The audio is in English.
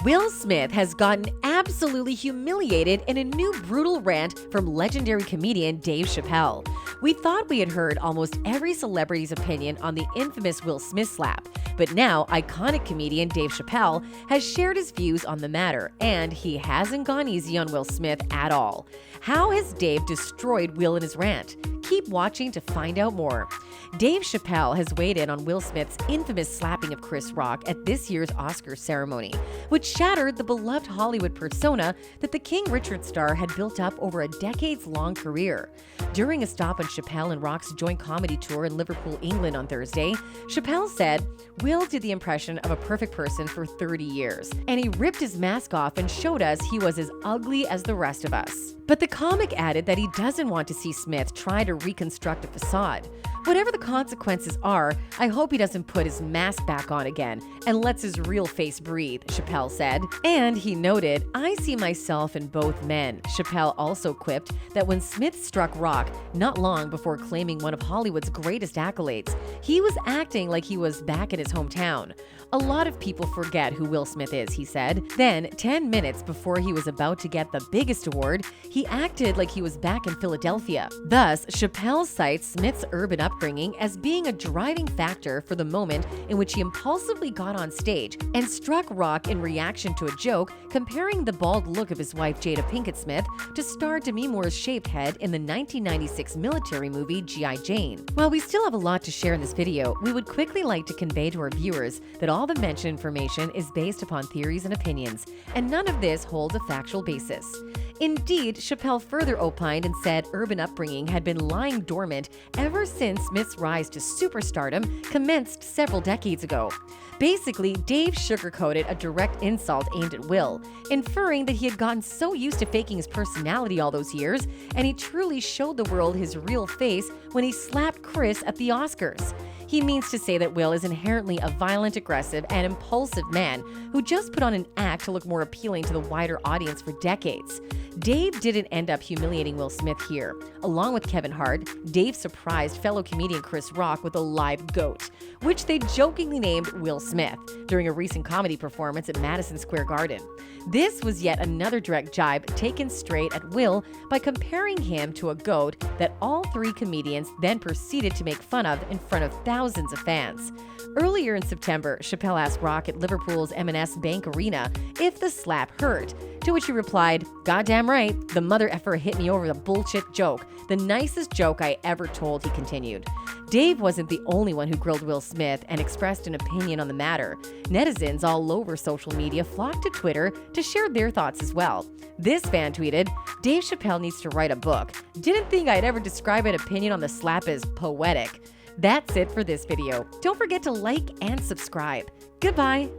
Will Smith has gotten absolutely humiliated in a new brutal rant from legendary comedian Dave Chappelle. We thought we had heard almost every celebrity's opinion on the infamous Will Smith slap, but now iconic comedian Dave Chappelle has shared his views on the matter, and he hasn't gone easy on Will Smith at all. How has Dave destroyed Will in his rant? Keep watching to find out more. Dave Chappelle has weighed in on Will Smith's infamous slapping of Chris Rock at this year's Oscars ceremony, which shattered the beloved Hollywood persona that the King Richard star had built up over a decades-long career. During a stop on Chappelle and Rock's joint comedy tour in Liverpool, England on Thursday, Chappelle said, "Will did the impression of a perfect person for 30 years, and he ripped his mask off and showed us he was as ugly as the rest of us." But the comic added that he doesn't want to see Smith try to reconstruct a facade. "Whatever the consequences are, I hope he doesn't put his mask back on again and lets his real face breathe," Chappelle said. And he noted, "I see myself in both men." Chappelle also quipped that when Smith struck Rock not long before claiming one of Hollywood's greatest accolades, he was acting like he was back in his hometown. "A lot of people forget who Will Smith is," he said. Then, 10 minutes before he was about to get the biggest award, he acted like he was back in Philadelphia. Thus, Chappelle cites Smith's urban upbringing as being a driving factor for the moment in which he impulsively got on stage and struck Rock in reaction to a joke comparing the bald look of his wife Jada Pinkett Smith to star Demi Moore's shaved head in the 1996 military movie G.I. Jane. While we still have a lot to share in this video, we would quickly like to convey to our viewers that all the mentioned information is based upon theories and opinions, and none of this holds a factual basis. Indeed, Chappelle further opined and said urban upbringing had been lying dormant ever since Smith's rise to superstardom commenced several decades ago. Basically, Dave sugarcoated a direct insult aimed at Will, inferring that he had gotten so used to faking his personality all those years, and he truly showed the world his real face when he slapped Chris at the Oscars. He means to say that Will is inherently a violent, aggressive, and impulsive man who just put on an act to look more appealing to the wider audience for decades. Dave didn't end up humiliating Will Smith here. Along with Kevin Hart, Dave surprised fellow comedian Chris Rock with a live goat, which they jokingly named Will Smith, during a recent comedy performance at Madison Square Garden. This was yet another direct jibe taken straight at Will by comparing him to a goat that all three comedians then proceeded to make fun of in front of thousands of fans. Earlier in September, Chappelle asked Rock at Liverpool's M&S Bank Arena if the slap hurt, to which he replied, "Goddamn right, the mother effer hit me over the bullshit joke. The nicest joke I ever told," he continued. Dave wasn't the only one who grilled Will Smith and expressed an opinion on the matter. Netizens all over social media flocked to Twitter to share their thoughts as well. This fan tweeted, "Dave Chappelle needs to write a book. Didn't think I'd ever describe an opinion on the slap as poetic." That's it for this video. Don't forget to like and subscribe. Goodbye.